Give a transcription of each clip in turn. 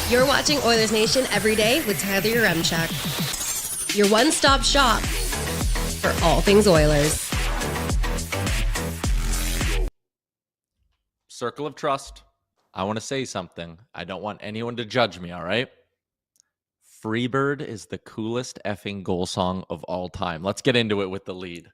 You're watching Oilers Nation every day with Tyler Yaremchuk. Your one-stop shop for all things Oilers. Circle of trust. I want to say something. I don't want anyone to judge me, all right? Freebird is the coolest effing goal song of all time. Let's get into it with the lead.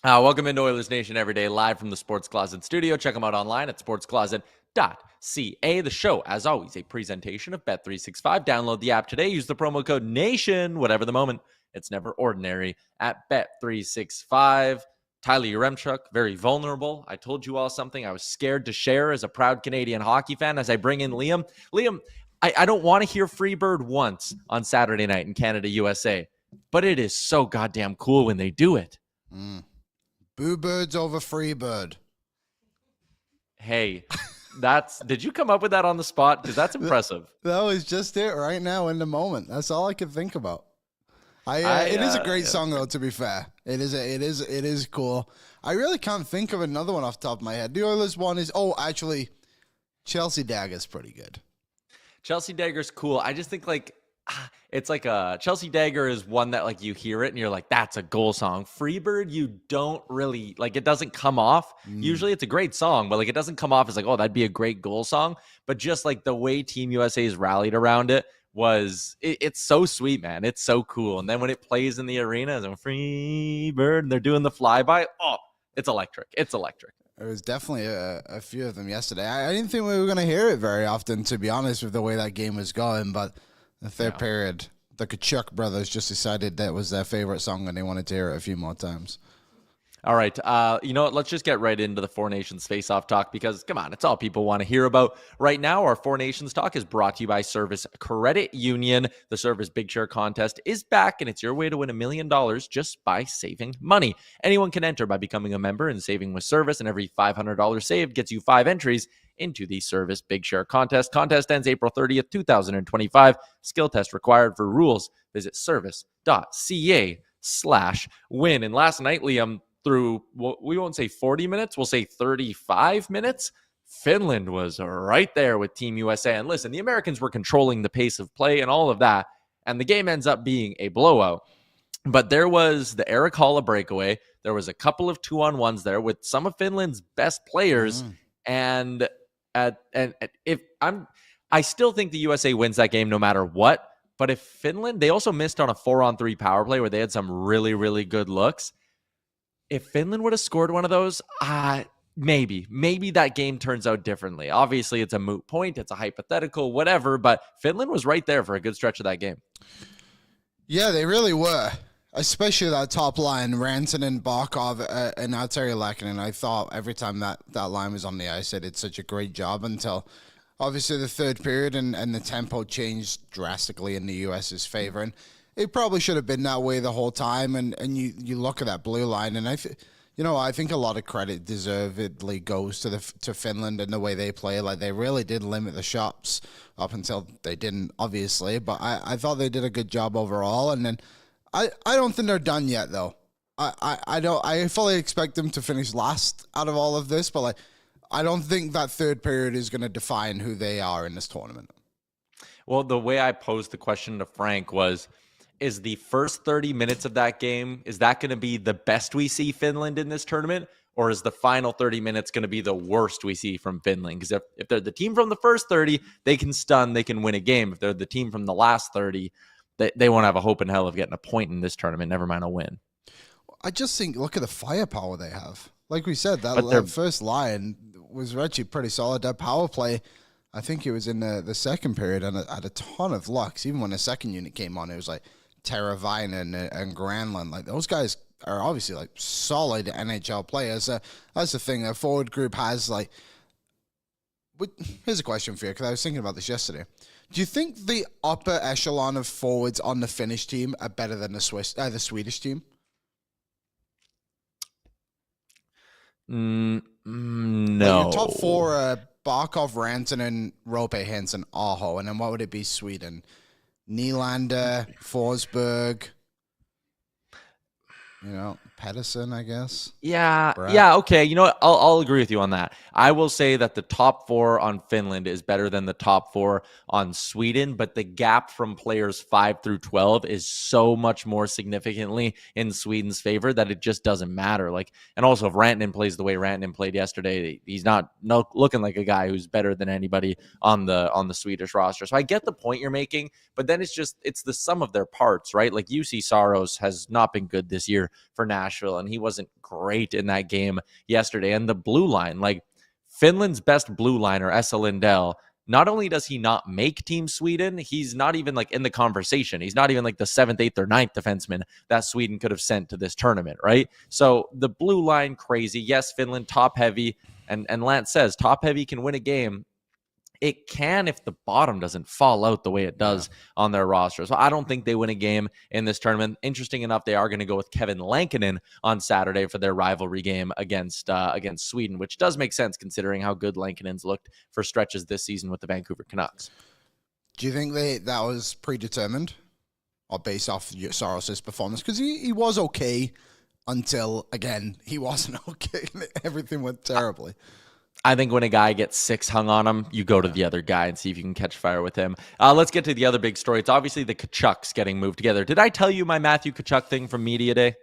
Welcome into Oilers Nation every day, live from the Sports Closet studio. Check them out online at sportscloset.ca. The show, as always, a presentation of Bet365. Download the app today. Use the promo code NATION, whatever the moment. It's never ordinary at Bet365. Tyler Yaremchuk, very vulnerable. I told you all something I was scared to share as a proud Canadian hockey fan as I bring in Liam. Liam, I don't want to hear Freebird once on Saturday night in Canada, USA, but it is so goddamn cool when they do it. Boo birds over Freebird. Hey, did you come up with that on the spot? Because that's impressive. That was just it right now in the moment. That's all I could think about. It is a great song though, to be fair. It is cool. I really can't think of another one off the top of my head. The Oilers one is, actually, Chelsea Dagger's pretty good. Chelsea Dagger's cool. I just think it's like a Chelsea Dagger is one that like you hear it and you're like, that's a goal song. Freebird, you don't really it doesn't come off. Usually it's a great song, but it doesn't come off as like, oh, that'd be a great goal song. But just like the way Team USA is rallied around it it's so sweet, man. It's so cool. And then when it plays in the arena as a Freebird and they're doing the flyby, it's electric. It's electric. There was definitely a few of them yesterday. I didn't think we were going to hear it very often, to be honest, with the way that game was going, but the third period, the Tkachuk brothers just decided that was their favorite song and they wanted to hear it a few more times. All right. You know what? Let's just get right into the Four Nations Faceoff talk because, come on, it's all people want to hear about right now. Our Four Nations talk is brought to you by Service Credit Union. The Service Big Share Contest is back, and it's your way to win $1 million just by saving money. Anyone can enter by becoming a member and saving with Service, and every $500 saved gets you 5 entries into the Service Big Share Contest. Contest ends April 30th, 2025. Skill test required. For rules, visit service.ca/win. And last night, Liam, through, we won't say 40 minutes, we'll say 35 minutes, Finland was right there with Team USA. And listen, the Americans were controlling the pace of play and all of that, and the game ends up being a blowout. But there was the Eric Haula breakaway. There was a couple of 2-on-1s there with some of Finland's best players. And I still think the USA wins that game no matter what. But if Finland, they also missed on a 4-on-3 power play where they had some really, really good looks. If Finland would have scored one of those, maybe that game turns out differently. Obviously, it's a moot point. It's a hypothetical, whatever. But Finland was right there for a good stretch of that game. Yeah, they really were. Especially that top line, Rantanen, Barkov, and Arturi Lehkonen. I thought every time that line was on the ice, they did such a great job until obviously the third period and the tempo changed drastically in the US's favor. And it probably should have been that way the whole time. And you look at that blue line, and I think a lot of credit deservedly goes to Finland and the way they play. Like, they really did limit the shots up until they didn't, obviously. But I thought they did a good job overall. And then I don't think they're done yet, though. I fully expect them to finish last out of all of this, but I don't think that third period is going to define who they are in this tournament. Well, the way I posed the question to Frank was, is the first 30 minutes of that game, is that going to be the best we see Finland in this tournament? Or is the final 30 minutes going to be the worst we see from Finland? Because if they're the team from the first 30, they can stun, they can win a game. If they're the team from the last 30, they won't have a hope in hell of getting a point in this tournament, never mind a win. I just think, look at the firepower they have. Like we said, that first line was actually pretty solid. That power play, I think it was in the second period, and had a ton of lucks. Even when the second unit came on, it was like Teravainen and Granlund. Like, those guys are obviously solid NHL players. That's the thing. The forward group has here's a question for you, because I was thinking about this yesterday. Do you think the upper echelon of forwards on the Finnish team are better than the Swedish team? No. Your top four are Barkov, Rantanen, Roope, Hintz, Aho. And then what would it be? Sweden? Nylander, Forsberg, Pedersen, I guess. Yeah, Brett. yeah, okay. You know what? I'll agree with you on that. I will say that the top 4 on Finland is better than the top 4 on Sweden, but the gap from players 5 through 12 is so much more significantly in Sweden's favor that it just doesn't matter. Like, and also if Rantanen plays the way Rantanen played yesterday, he's not looking like a guy who's better than anybody on the Swedish roster. So I get the point you're making, but then it's the sum of their parts, right? Like UC Saros has not been good this year for Nashville, and he wasn't great in that game yesterday. And the blue line, like Finland's best blue liner, Esa Lindell, not only does he not make Team Sweden, he's not even like in the conversation. He's not even like the 7th, 8th, or 9th defenseman that Sweden could have sent to this tournament, right? So the blue line, crazy. Yes, Finland top heavy, and Lance says top heavy can win a game. It can if the bottom doesn't fall out the way it does on their roster. So I don't think they win a game in this tournament. Interesting enough, they are going to go with Kevin Lankinen on Saturday for their rivalry game against Sweden, which does make sense considering how good Lankinen's looked for stretches this season with the Vancouver Canucks. Do you think that was predetermined or based off Saros' performance? Because he was okay until, again, he wasn't okay. Everything went terribly. I think when a guy gets 6 hung on him, you go to the other guy and see if you can catch fire with him. Let's get to the other big story. It's obviously the Tkachuks getting moved together. Did I tell you my Matthew Tkachuk thing from Media Day?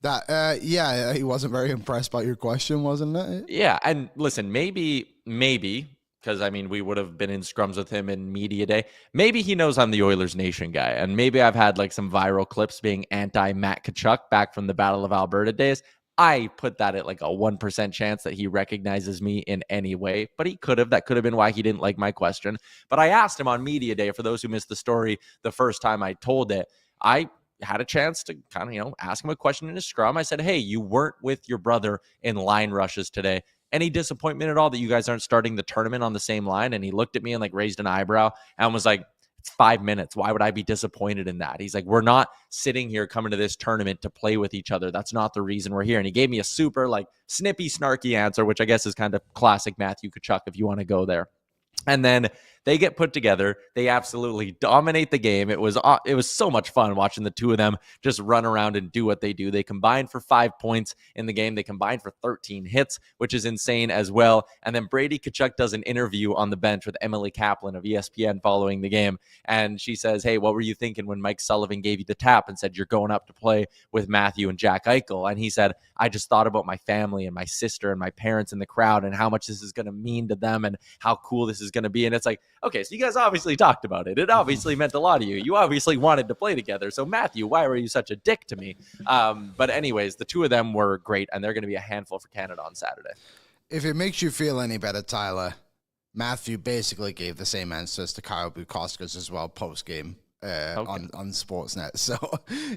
That he wasn't very impressed by your question, wasn't it? Yeah, and listen, maybe, because I mean, we would have been in scrums with him in Media Day. Maybe he knows I'm the Oilersnation guy, and maybe I've had like some viral clips being anti-Matt Tkachuk back from the Battle of Alberta days. I put that at like a 1% chance that he recognizes me in any way, but he could have. That could have been why he didn't like my question. But I asked him on Media Day, for those who missed the story the first time I told it, I had a chance to kind of, ask him a question in his scrum. I said, hey, you weren't with your brother in line rushes today. Any disappointment at all that you guys aren't starting the tournament on the same line? And he looked at me and like raised an eyebrow and was like, it's 5 minutes. Why would I be disappointed in that? He's like, we're not sitting here coming to this tournament to play with each other. That's not the reason we're here. And he gave me a super like snippy, snarky answer, which I guess is kind of classic Matthew Tkachuk if you want to go there. And then they get put together. They absolutely dominate the game. It was so much fun watching the two of them just run around and do what they do. They combined for 5 points in the game. They combined for 13 hits, which is insane as well. And then Brady Tkachuk does an interview on the bench with Emily Kaplan of ESPN following the game. And she says, hey, what were you thinking when Mike Sullivan gave you the tap and said, you're going up to play with Matthew and Jack Eichel? And he said, I just thought about my family and my sister and my parents in the crowd and how much this is going to mean to them and how cool this is going to be. And it's like, okay, so you guys obviously talked about it. It obviously meant a lot to you. You obviously wanted to play together. So Matthew, why were you such a dick to me? But anyways, the two of them were great, and they're going to be a handful for Canada on Saturday. If it makes you feel any better, Tyler, Matthew basically gave the same answers to Kyle Bukauskas as well post-game on Sportsnet. So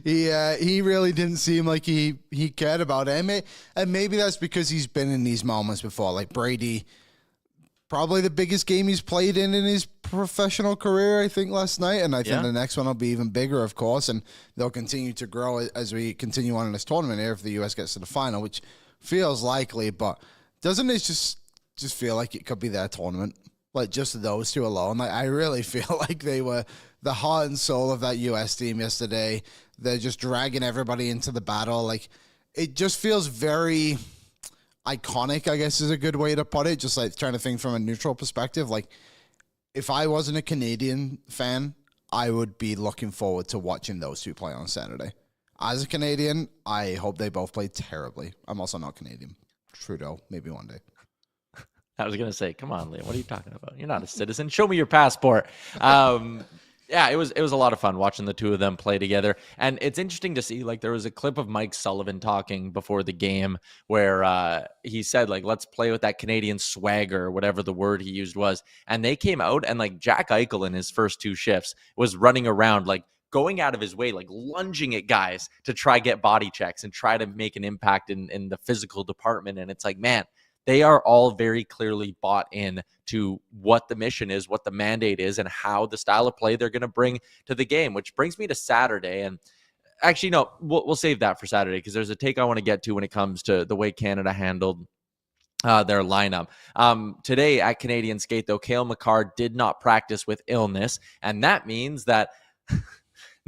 he really didn't seem like he cared about it. And maybe that's because he's been in these moments before. Like Brady, probably the biggest game he's played in his professional career, I think, last night. And I think the next one will be even bigger, of course. And they'll continue to grow as we continue on in this tournament here if the U.S. gets to the final, which feels likely. But doesn't it just feel like it could be their tournament? Like, just those two alone. Like, I really feel like they were the heart and soul of that U.S. team yesterday. They're just dragging everybody into the battle. Like, it just feels very iconic, I guess is a good way to put it. Just like trying to think from a neutral perspective. Like, if I wasn't a Canadian fan, I would be looking forward to watching those two play on Saturday. As a Canadian, I hope they both play terribly. I'm also not Canadian. Trudeau, maybe one day. I was going to say, come on, Liam, what are you talking about? You're not a citizen. Show me your passport. Yeah, it was a lot of fun watching the two of them play together. And it's interesting to see, like, there was a clip of Mike Sullivan talking before the game where he said, like, let's play with that Canadian swagger, whatever the word he used was. And they came out and, like, Jack Eichel in his first two shifts was running around, like, going out of his way, like lunging at guys to try get body checks and try to make an impact in the physical department. And it's like, man, they are all very clearly bought in to what the mission is, what the mandate is, and how the style of play they're going to bring to the game, which brings me to Saturday. And actually, no, we'll save that for Saturday because there's a take I want to get to when it comes to the way Canada handled their lineup. Today at Canadian Skate, though, Cale Makar did not practice with illness, and that means that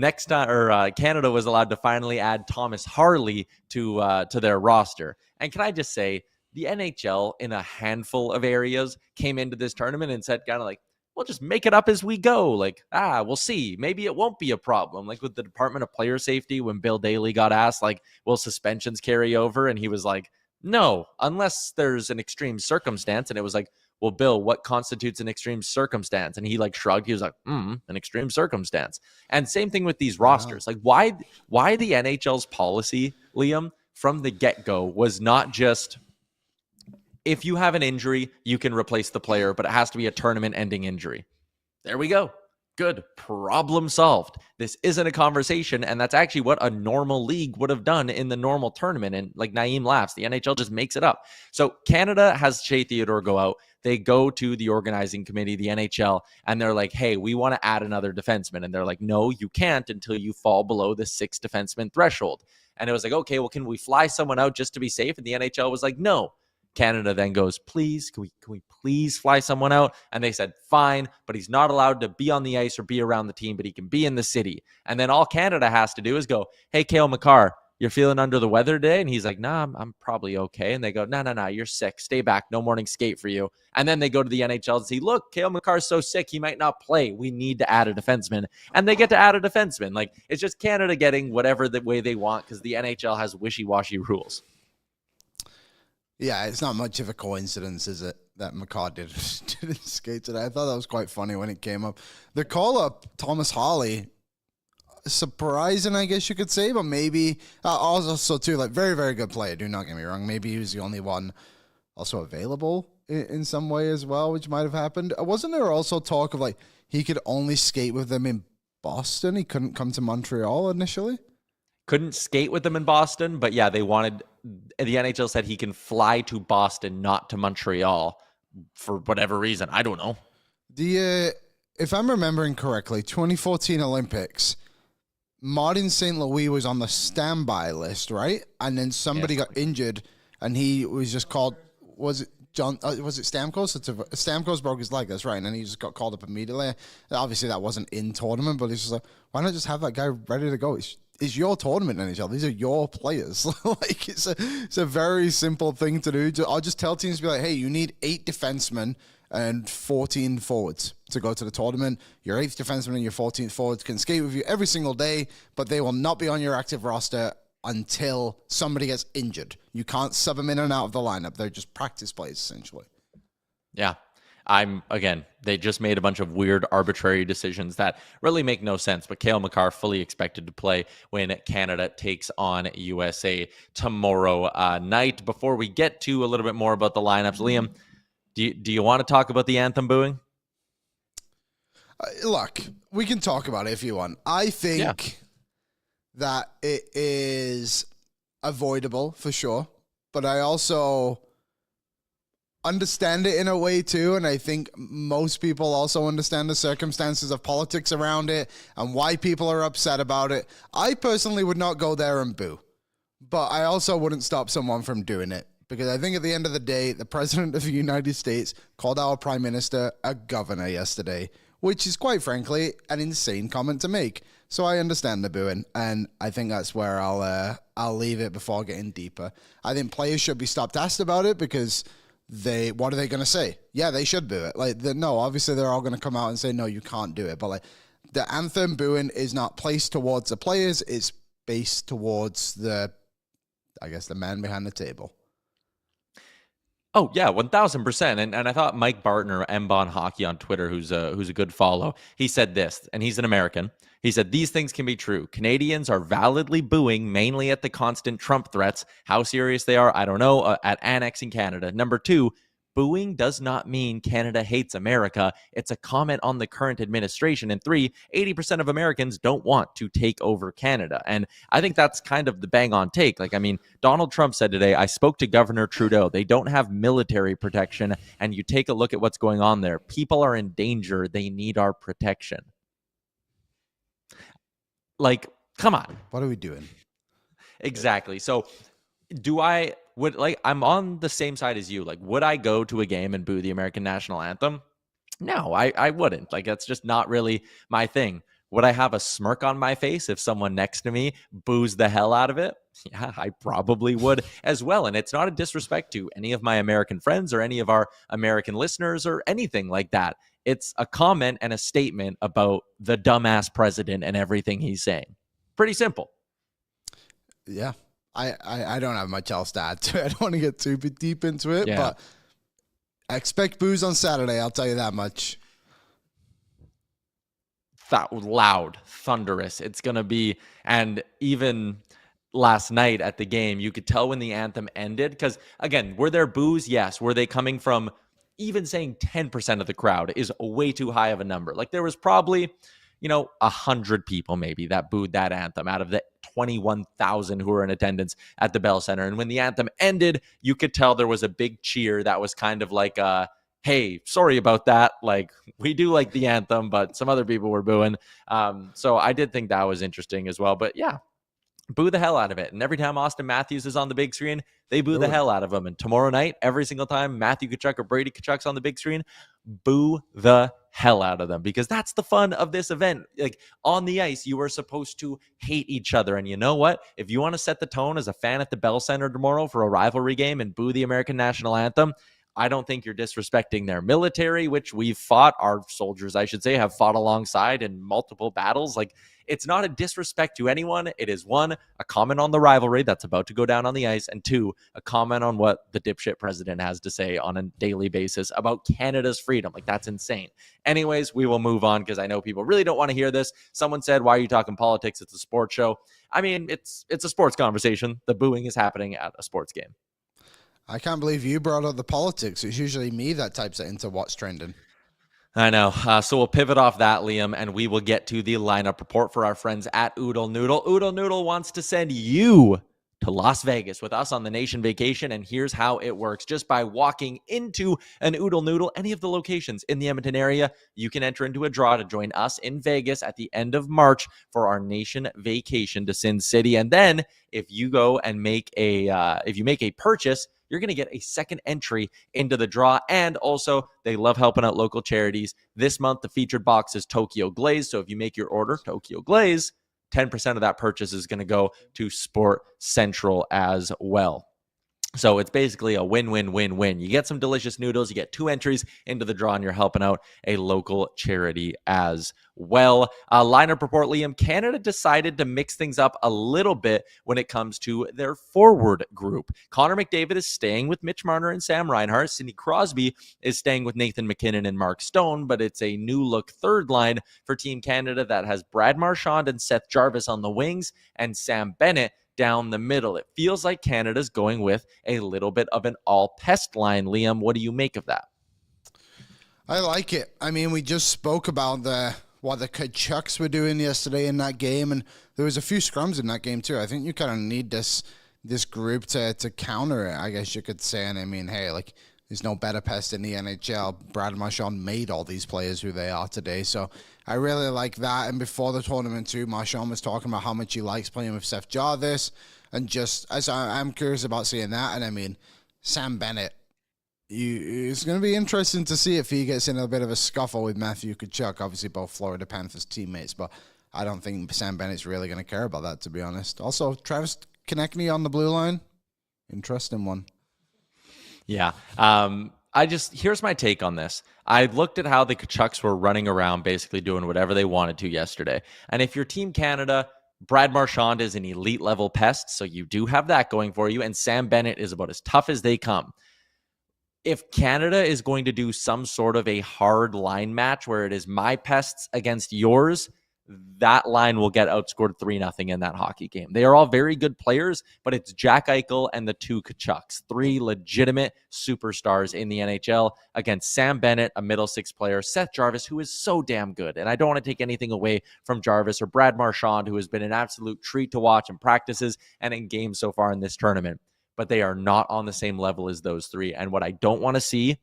next time, or Canada was allowed to finally add Thomas Harley to their roster. And can I just say, the NHL in a handful of areas came into this tournament and said kind of like, we'll just make it up as we go. Like, we'll see. Maybe it won't be a problem. Like with the Department of Player Safety, when Bill Daly got asked, like, will suspensions carry over? And he was like, no, unless there's an extreme circumstance. And it was like, well, Bill, what constitutes an extreme circumstance? And he like shrugged. He was like, an extreme circumstance. And same thing with these rosters. Like why the NHL's policy, Liam, from the get-go was not just, if you have an injury, you can replace the player, but it has to be a tournament-ending injury. There we go. Good. Problem solved. This isn't a conversation, and that's actually what a normal league would have done in the normal tournament. And like Naeem laughs, the NHL just makes it up. So Canada has Shea Theodore go out. They go to the organizing committee, the NHL, and they're like, hey, we want to add another defenseman. And they're like, no, you can't until you fall below the 6 defenseman threshold. And it was like, okay, well, can we fly someone out just to be safe? And the NHL was like, no. Canada then goes, please, can we please fly someone out? And they said, fine, but he's not allowed to be on the ice or be around the team, but he can be in the city. And then all Canada has to do is go, hey, Cale Makar, you're feeling under the weather today? And he's like, nah, I'm probably okay. And they go, no, you're sick. Stay back. No morning skate for you. And then they go to the NHL and say, look, Cale Makar's so sick, he might not play. We need to add a defenseman. And they get to add a defenseman. Like, it's just Canada getting whatever the way they want because the NHL has wishy-washy rules. Yeah, it's not much of a coincidence, is it, that McCart didn't skate today? I thought that was quite funny when it came up. The call-up, Thomas Harley, surprising, I guess you could say, but maybe also, too, like, very, very good player, do not get me wrong. Maybe he was the only one also available in some way as well, which might have happened. Wasn't there also talk of, like, he could only skate with them in Boston? He couldn't come to Montreal initially? Couldn't skate with them in Boston, but yeah, the NHL said he can fly to Boston, not to Montreal for whatever reason. I don't know. If I'm remembering correctly, 2014 Olympics, Martin St. Louis was on the standby list, right? And then somebody got injured and he was just called, was it Stamkos? Stamkos broke his leg, that's right. And then he just got called up immediately. Obviously that wasn't in tournament, but it's just like, why not just have that guy ready to go? It's your tournament, NHL. These are your players. Like it's a very simple thing to do. I'll just tell teams to be like, hey, you need 8 defensemen and 14 forwards to go to the tournament. Your 8th defenseman and your 14th forwards can skate with you every single day, but they will not be on your active roster until somebody gets injured. You can't sub them in and out of the lineup. They're just practice plays, essentially. Yeah. They just made a bunch of weird arbitrary decisions that really make no sense, but Cale Makar fully expected to play when Canada takes on USA tomorrow night. Before we get to a little bit more about the lineups, Liam, do you want to talk about the anthem booing? Look, we can talk about it if you want. I think that it is avoidable for sure, but I also understand it in a way too, and I think most people also understand the circumstances of politics around it and why people are upset about it. I personally would not go there and boo, but I also wouldn't stop someone from doing it, because I think at the end of the day, the President of the United States called our Prime Minister a governor yesterday, which is quite frankly an insane comment to make. So I understand the booing, and I think that's where I'll leave it before getting deeper. I think players should be stopped asked about it, because what are they going to say? Yeah, they should boo it. No, obviously they're all going to come out and say, no, you can't do it. But like the anthem booing is not placed towards the players. It's based towards the man behind the table. Oh, yeah, 1,000%. And I thought Mike Barton or Mbon Hockey on Twitter, who's a good follow, he said this, and he's an American. He said, these things can be true. Canadians are validly booing, mainly at the constant Trump threats. How serious they are, I don't know, at annexing Canada. Number 2, booing does not mean Canada hates America. It's a comment on the current administration. And 3, 80% of Americans don't want to take over Canada. And I think that's kind of the bang on take. Donald Trump said today, I spoke to Governor Trudeau. They don't have military protection. And you take a look at what's going on there. People are in danger. They need our protection. Come on. What are we doing? Exactly. So I'm on the same side as you. Would I go to a game and boo the American national anthem? No, I wouldn't. That's just not really my thing. Would I have a smirk on my face if someone next to me boos the hell out of it? Yeah, I probably would as well. And it's not a disrespect to any of my American friends or any of our American listeners or anything like that. It's a comment and a statement about the dumbass president and everything he's saying. Pretty simple. Yeah. I don't have much else to add to it. I don't want to get too deep into it, but I expect boos on Saturday. I'll tell you that much. That loud, thunderous. It's going to be, and even last night at the game, you could tell when the anthem ended, because again, were there boos? Yes. Were they coming from, even saying 10% of the crowd is way too high of a number. Like there was probably, 100 people maybe that booed that anthem out of the 21,000 who were in attendance at the Bell Center. And when the anthem ended, you could tell there was a big cheer that was kind of like hey, sorry about that. Like, we do like the anthem, but some other people were booing. So I did think that was interesting as well. But yeah, boo the hell out of it. And every time Austin Matthews is on the big screen, they boo the hell out of him. And tomorrow night, every single time Matthew Tkachuk or Brady Tkachuk's on the big screen, boo the hell out of them, because that's the fun of this event. Like on the ice, you are supposed to hate each other. And you know what? If you want to set the tone as a fan at the Bell Center tomorrow for a rivalry game and boo the American national anthem, I don't think you're disrespecting their military, which we've fought, our soldiers, I should say, have fought alongside in multiple battles. Like, it's not a disrespect to anyone. It is, one, a comment on the rivalry that's about to go down on the ice, and two, a comment on what the dipshit president has to say on a daily basis about Canada's freedom. Like, that's insane. Anyways, we will move on because I know people really don't want to hear this. Someone said, why are you talking politics? It's a sports show. I mean, it's a sports conversation. The booing is happening at a sports game. I can't believe you brought up the politics. It's usually me that types it into what's trending. I know. So we'll pivot off that, Liam, and we will get to the lineup report for our friends at Oodle Noodle. Oodle Noodle wants to send you to Las Vegas with us on the Nation Vacation, and here's how it works. Just by walking into an Oodle Noodle, any of the locations in the Edmonton area, you can enter into a draw to join us in Vegas at the end of March for our Nation Vacation to Sin City. And then if you go and make a purchase, you're going to get a second entry into the draw. And also, they love helping out local charities. This month, the featured box is Tokyo Glaze. So if you make your order, Tokyo Glaze, 10% of that purchase is going to go to Sport Central as well. So it's basically a win-win-win-win. You get some delicious noodles, you get 2 entries into the draw, and you're helping out a local charity as well. Lineup report, Liam. Canada decided to mix things up a little bit when it comes to their forward group. Connor McDavid is staying with Mitch Marner and Sam Reinhart. Sidney Crosby is staying with Nathan McKinnon and Mark Stone, but it's a new look third line for Team Canada that has Brad Marchand and Seth Jarvis on the wings and Sam Bennett down the middle. It feels like Canada's going with a little bit of an all-pest line. Liam, what do you make of that? I like it. I mean, we just spoke about what the Tkachuks were doing yesterday in that game, and there was a few scrums in that game too. I think you kind of need this group to counter it, I guess you could say. And I mean, hey, like, there's no better pest in the NHL. Brad Marchand made all these players who they are today. So I really like that. And before the tournament too, Marchand was talking about how much he likes playing with Seth Jarvis. And just as I'm curious about seeing that. And I mean, Sam Bennett, it's going to be interesting to see if he gets in a bit of a scuffle with Matthew Tkachuk. Obviously, both Florida Panthers teammates. But I don't think Sam Bennett's really going to care about that, to be honest. Also, Travis Konechny on the blue line. Interesting one. Yeah. Here's my take on this. I looked at how the Tkachuks were running around basically doing whatever they wanted to yesterday. And if you're Team Canada, Brad Marchand is an elite level pest, so you do have that going for you. And Sam Bennett is about as tough as they come. If Canada is going to do some sort of a hard line match where it is my pests against yours, that line will get outscored 3-0 in that hockey game. They are all very good players, but it's Jack Eichel and the 2 Tkachuks, 3 legitimate superstars in the NHL against Sam Bennett, a middle six player, Seth Jarvis, who is so damn good. And I don't want to take anything away from Jarvis or Brad Marchand, who has been an absolute treat to watch in practices and in games so far in this tournament. But they are not on the same level as those 3. And what I don't want to see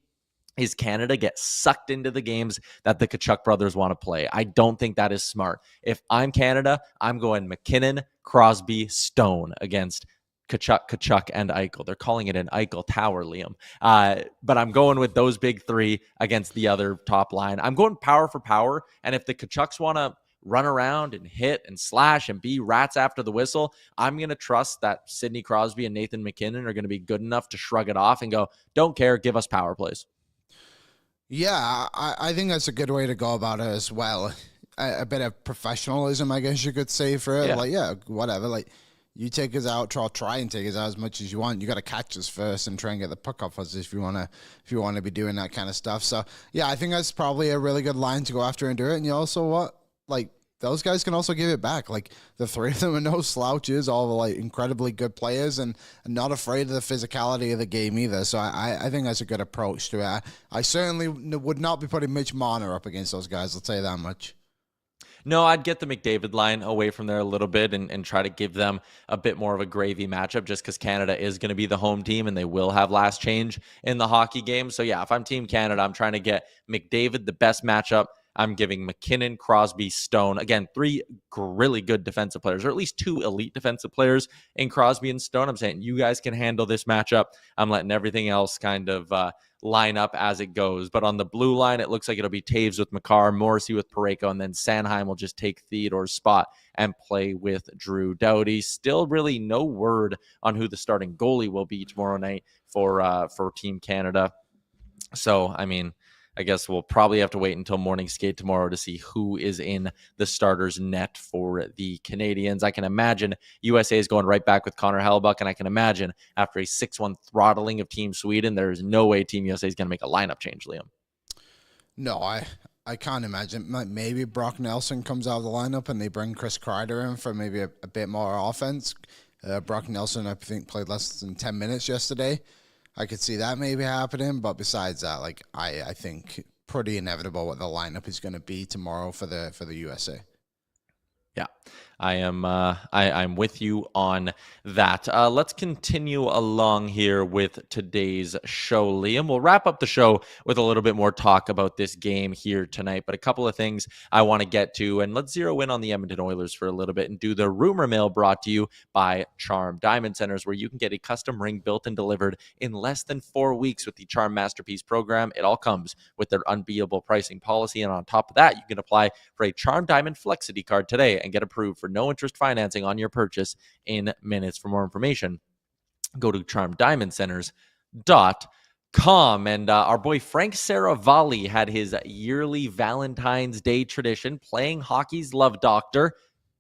is Canada get sucked into the games that the Tkachuk brothers want to play. I don't think that is smart. If I'm Canada, I'm going McKinnon, Crosby, Stone against Tkachuk, and Eichel. They're calling it an Eichel Tower, Liam. But I'm going with those big 3 against the other top line. I'm going power for power, and if the Tkachuks want to run around and hit and slash and be rats after the whistle, I'm going to trust that Sidney Crosby and Nathan MacKinnon are going to be good enough to shrug it off and go, don't care, give us power plays. Yeah, I think that's a good way to go about it as well. A bit of professionalism, I guess you could say, for it. Yeah. Whatever. You take us out, try and take us out as much as you want. You got to catch us first and try and get the puck off us if you want to be doing that kind of stuff. So yeah, I think that's probably a really good line to go after and do it. And you also those guys can also give it back. The three of them are no slouches, all incredibly good players and not afraid of the physicality of the game either. So I think that's a good approach to it. I certainly would not be putting Mitch Marner up against those guys. I'll tell you that much. No, I'd get the McDavid line away from there a little bit and try to give them a bit more of a gravy matchup just because Canada is going to be the home team and they will have last change in the hockey game. So yeah, if I'm Team Canada, I'm trying to get McDavid the best matchup. I'm giving MacKinnon, Crosby, Stone. Again, three really good defensive players, or at least two elite defensive players in Crosby and Stone. I'm saying you guys can handle this matchup. I'm letting everything else kind of line up as it goes. But on the blue line, it looks like it'll be Taves with Makar, Morrissey with Parayko, and then Sanheim will just take Theodore's spot and play with Drew Doughty. Still really no word on who the starting goalie will be tomorrow night for Team Canada. So, I mean, I guess we'll probably have to wait until morning skate tomorrow to see who is in the starter's net for the Canadians. I can imagine USA is going right back with Connor Hellebuyck, and I can imagine after a 6-1 throttling of Team Sweden, there's no way Team USA is going to make a lineup change, Liam. No, I can't imagine. Maybe Brock Nelson comes out of the lineup and they bring Chris Kreider in for maybe a bit more offense. Brock Nelson, I think, played less than 10 minutes yesterday. I could see that maybe happening, but besides that, I think pretty inevitable what the lineup is going to be tomorrow for the USA. Yeah, I'm with you on that. Let's continue along here with today's show, Liam. We'll wrap up the show with a little bit more talk about this game here tonight, but a couple of things I want to get to, and let's zero in on the Edmonton Oilers for a little bit and do the Rumour Mill, brought to you by Charm Diamond Centers, where you can get a custom ring built and delivered in less than 4 weeks with the Charm Masterpiece program. It all comes with their unbeatable pricing policy, and on top of that, you can apply for a Charm Diamond Flexity card today and get approved for no interest financing on your purchase in minutes. For more information, go to charmdiamondcenters.com. And our boy Frank Saravalli had his yearly Valentine's Day tradition, playing hockey's love doctor,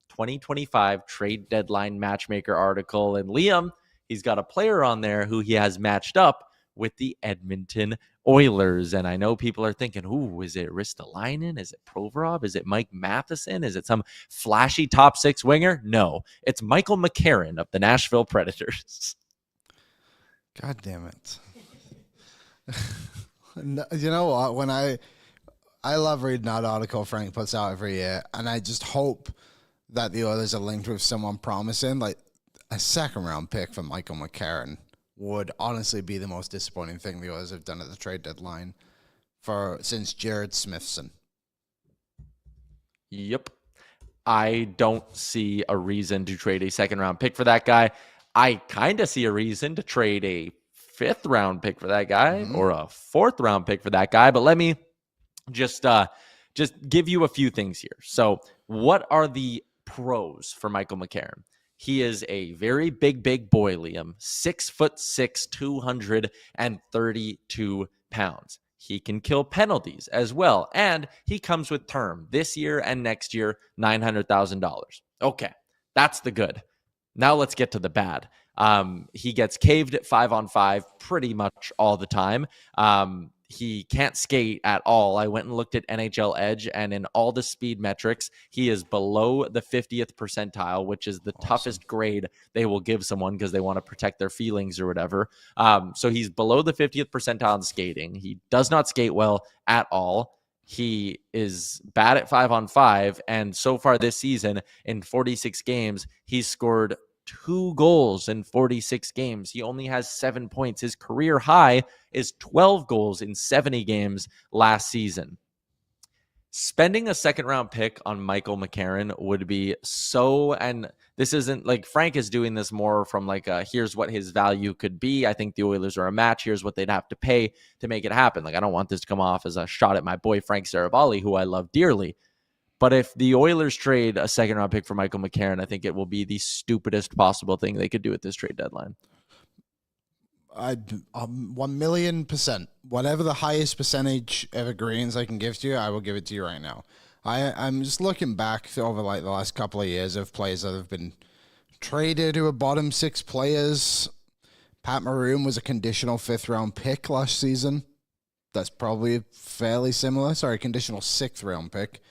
2025 trade deadline matchmaker article. And Liam, he's got a player on there who he has matched up with the Edmonton Oilers. And I know people are thinking, ooh, is it Ristolainen? Is it Provorov? Is it Mike Matheson? Is it some flashy top six winger? No, it's Michael McCarron of the Nashville Predators. God damn it. You know what? When I love reading that article Frank puts out every year, and I just hope that the Oilers are linked with someone promising. Like a second-round pick for Michael McCarron would honestly be the most disappointing thing the Oilers have done at the trade deadline since Jared Smithson. Yep. I don't see a reason to trade a second-round pick for that guy. I kind of see a reason to trade a fifth-round pick for that guy or a fourth-round pick for that guy. But let me just give you a few things here. So what are the pros for Michael McCarron? He is a very big boy, Liam. 6'6", 232 pounds. He can kill penalties as well. And he comes with term this year and next year, $900,000. Okay, that's the good. Now let's get to the bad. He gets caved at 5-on-5 pretty much all the time. He can't skate at all. I went and looked at NHL Edge, and in all the speed metrics, he is below the 50th percentile, which is the toughest grade they will give someone because they want to protect their feelings or whatever. So he's below the 50th percentile in skating. He does not skate well at all. He is bad at 5-on-5, and so far this season, in 46 games, he's scored 2 goals in 46 games. He only has 7 points. His career high is 12 goals in 70 games last season. Spending a second-round pick on Michael McCarron would be so, and this isn't like Frank is doing this more from like here's what his value could be. I think the Oilers are a match. Here's what they'd have to pay to make it happen. Like, I don't want this to come off as a shot at my boy Frank Saravalli, who I love dearly. But if the Oilers trade a second round pick for Michael McCarron, I think it will be the stupidest possible thing they could do at this trade deadline. 1,000,000%. Whatever the highest percentage of agreements I can give to you, I will give it to you right now. I'm just looking back over like the last couple of years of players that have been traded who are bottom six players. Pat Maroon was a conditional 5th round pick last season. That's probably fairly similar. Sorry, conditional 6th round pick.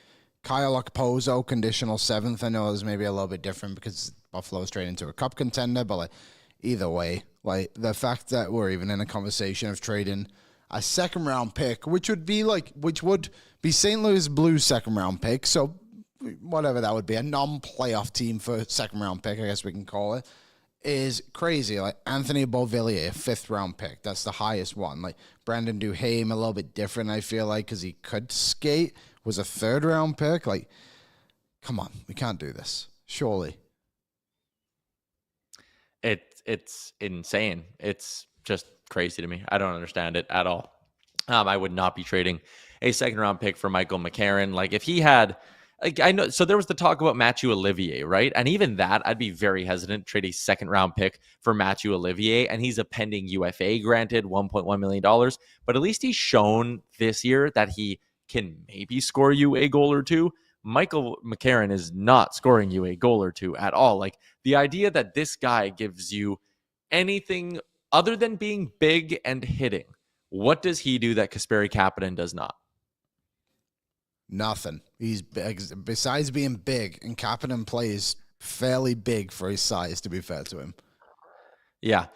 Kyle Okposo, conditional 7th. I know it was maybe a little bit different because Buffalo's straight into a cup contender, but like either way, like the fact that we're even in a conversation of trading a 2nd round pick, which would be St. Louis Blues 2nd round pick. So whatever that would be, a non-playoff team for 2nd round pick, I guess we can call it, is crazy. Like Anthony Beauvillier, 5th round pick. That's the highest one. Like Brandon Duhaime, a little bit different, I feel like, because he could skate, was a 3rd round pick. Like, come on, we can't do this. Surely. It's insane. It's just crazy to me. I don't understand it at all. I would not be trading a 2nd round pick for Michael McCarron. Like if he had, like I know, so there was the talk about Mathieu Olivier, right? And even that, I'd be very hesitant to trade a 2nd round pick for Mathieu Olivier. And he's a pending UFA, granted $1.1 million. But at least he's shown this year that he can maybe score you a goal or two. Michael McCarron is not scoring you a goal or two at all. Like the idea that this guy gives you anything other than being big and hitting, what does he do that Kasperi Kapanen does not? Nothing. He's besides being big, and Kapanen plays fairly big for his size, to be fair to him. Yeah.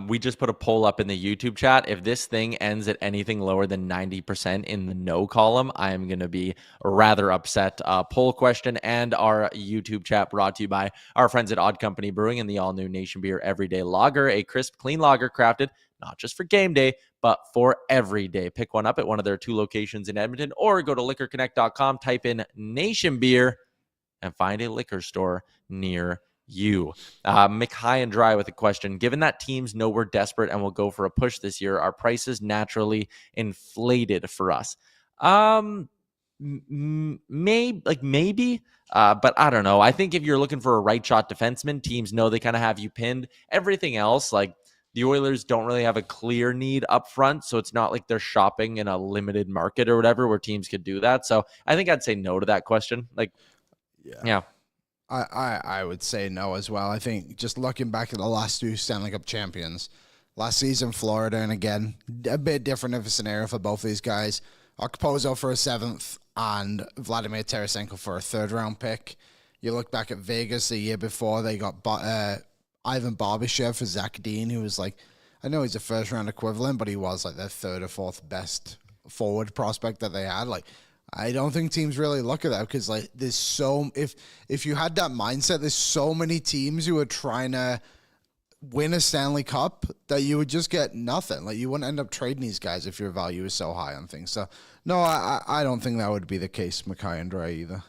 We just put a poll up in the YouTube chat. If this thing ends at anything lower than 90% in the no column, I am going to be rather upset. Poll question and our YouTube chat brought to you by our friends at Odd Company Brewing and the all-new Nation Beer Everyday Lager, a crisp, clean lager crafted not just for game day, but for every day. Pick one up at one of their 2 locations in Edmonton or go to liquorconnect.com, type in Nation Beer, and find a liquor store near you. Mick High and Dry with a question. Given that teams know we're desperate and will go for a push this year, are prices naturally inflated for us? Maybe, but I don't know. I think if you're looking for a right shot defenseman, teams know they kind of have you pinned. Everything else, like the Oilers don't really have a clear need up front, so it's not like they're shopping in a limited market or whatever where teams could do that. So I think I'd say no to that question. Like, yeah. I would say no as well. I think just looking back at the last 2 Stanley Cup champions, last season Florida, and again, a bit different of a scenario for both these guys. Okposo for a 7th and Vladimir Tarasenko for a 3rd round pick. You look back at Vegas the year before, they got Ivan Barbashev for Zach Dean, who was like, I know he's a 1st round equivalent, but he was like their 3rd or 4th best forward prospect that they had. Like, I don't think teams really look at that because like there's so if you had that mindset, there's so many teams who are trying to win a Stanley Cup that you would just get nothing. Like you wouldn't end up trading these guys if your value is so high on things. So no, I don't think that would be the case, Mackay and Dre either.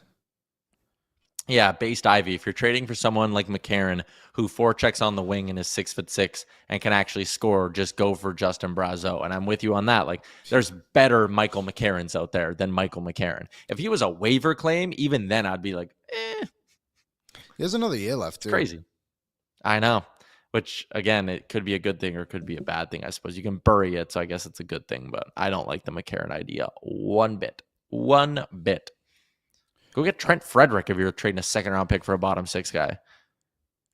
Yeah, based Ivy. If you're trading for someone like McCarron, who forechecks on the wing and is 6'6" and can actually score, just go for Justin Brazeau. And I'm with you on that. Like, there's better Michael McCarrons out there than Michael McCarron. If he was a waiver claim, even then I'd be like, He has another year left, too. Crazy. I know. Which, again, it could be a good thing or it could be a bad thing, I suppose. You can bury it, so I guess it's a good thing. But I don't like the McCarron idea one bit. One bit. Go get Trent Frederick if you're trading a 2nd round pick for a bottom 6 guy.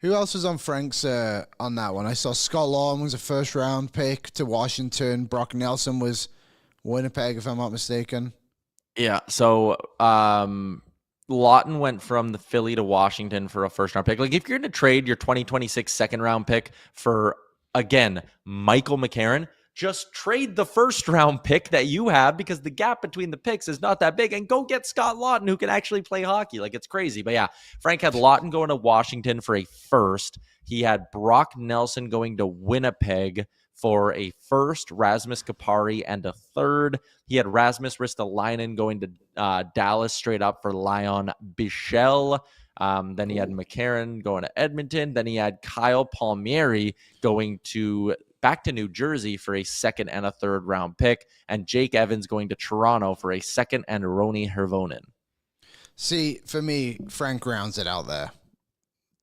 Who else was on Frank's on that one? I saw Scott Lawton was a 1st round pick to Washington. Brock Nelson was Winnipeg, if I'm not mistaken. Yeah, so Lawton went from the Philly to Washington for a 1st round pick. Like, if you're going to trade your 2026 2nd round pick for, again, Michael McCarron, just trade the 1st round pick that you have because the gap between the picks is not that big and go get Scott Lawton who can actually play hockey. Like, it's crazy. But yeah, Frank had Lawton going to Washington for a 1st. He had Brock Nelson going to Winnipeg for a 1st, Rasmus Kupari, and a 3rd. He had Rasmus Ristolainen going to Dallas straight up for Leon Bichelle. Then he had McCarron going to Edmonton. Then he had Kyle Palmieri going back to New Jersey for a 2nd and a 3rd round pick, and Jake Evans going to Toronto for a 2nd and Roni Hirvonen. See, for me, Frank rounds it out there.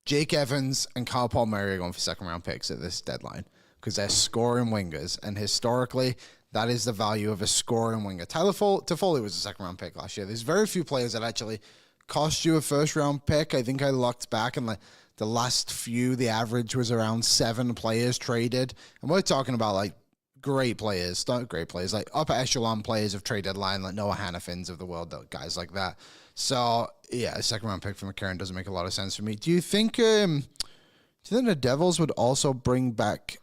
Jake Evans and Kyle Palmieri are going for second-round picks at this deadline because they're scoring wingers, and historically, that is the value of a scoring winger. Tyler Toffoli was a second-round pick last year. There's very few players that actually cost you a first-round pick. I think I looked back and the last few, the average was around 7 players traded, and we're talking about like great players, not great players, like upper echelon players of trade deadline, like Noah Hannafins of the world, guys like that. So yeah, a second-round pick from McCarron doesn't make a lot of sense for me. Do you think the Devils would also bring back?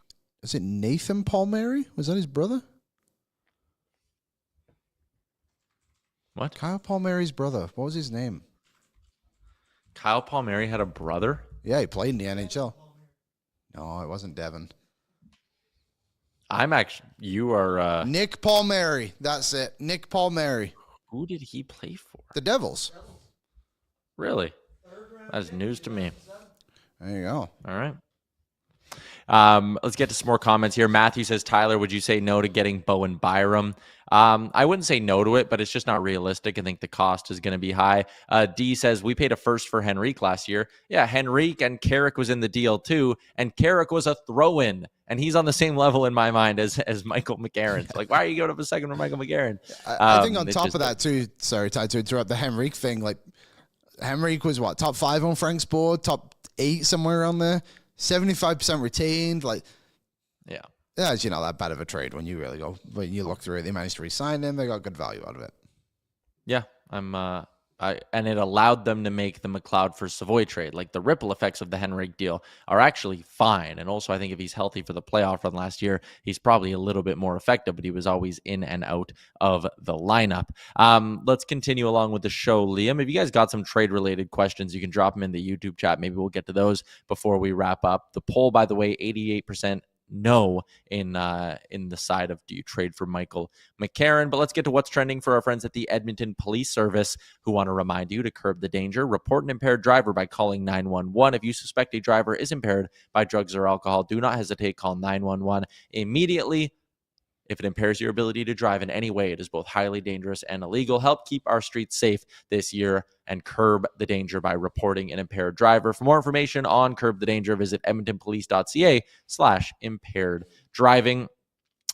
Is it Nathan Palmieri? Was that his brother? What? Kyle Palmieri's brother. What was his name? Kyle Palmieri had a brother? Yeah, he played in the NHL. No, it wasn't Devin. You are... Nick Palmieri. That's it. Nick Palmieri. Who did he play for? The Devils. Really? That's news to me. There you go. All right. Let's get to some more comments here. Matthew says, Tyler, would you say no to getting Bowen Byram? I wouldn't say no to it, but it's just not realistic. I think the cost is going to be high. D says, we paid a first for Henrique last year. Yeah, Henrique and Carrick was in the deal too, and Carrick was a throw-in, and he's on the same level in my mind as Michael McCarron. So, like, why are you going up a second for Michael McCarron? I think on top of that too, sorry, Ty, to interrupt the Henrique thing, like, Henrique was what, top 5 on Frank's board, top 8 somewhere around there, 75% retained, like, yeah, it's not that bad of a trade when you look through it. They managed to re-sign him. They got good value out of it. Yeah, and it allowed them to make the McLeod for Savoy trade. Like, the ripple effects of the Henrique deal are actually fine. And also, I think if he's healthy for the playoff run last year, he's probably a little bit more effective, but he was always in and out of the lineup. Let's continue along with the show. Liam, if you guys got some trade-related questions, you can drop them in the YouTube chat. Maybe we'll get to those before we wrap up. The poll, by the way, 88% no in the side of do you trade for Michael McCarron. But let's get to what's trending for our friends at the Edmonton Police Service, who want to remind you to curb the danger. Report an impaired driver by calling 911. If you suspect a driver is impaired by drugs or alcohol, do not hesitate. Call 911 immediately. If it impairs your ability to drive in any way, it is both highly dangerous and illegal. Help keep our streets safe this year and curb the danger by reporting an impaired driver. For more information on Curb the Danger, visit edmontonpolice.ca/impaired driving.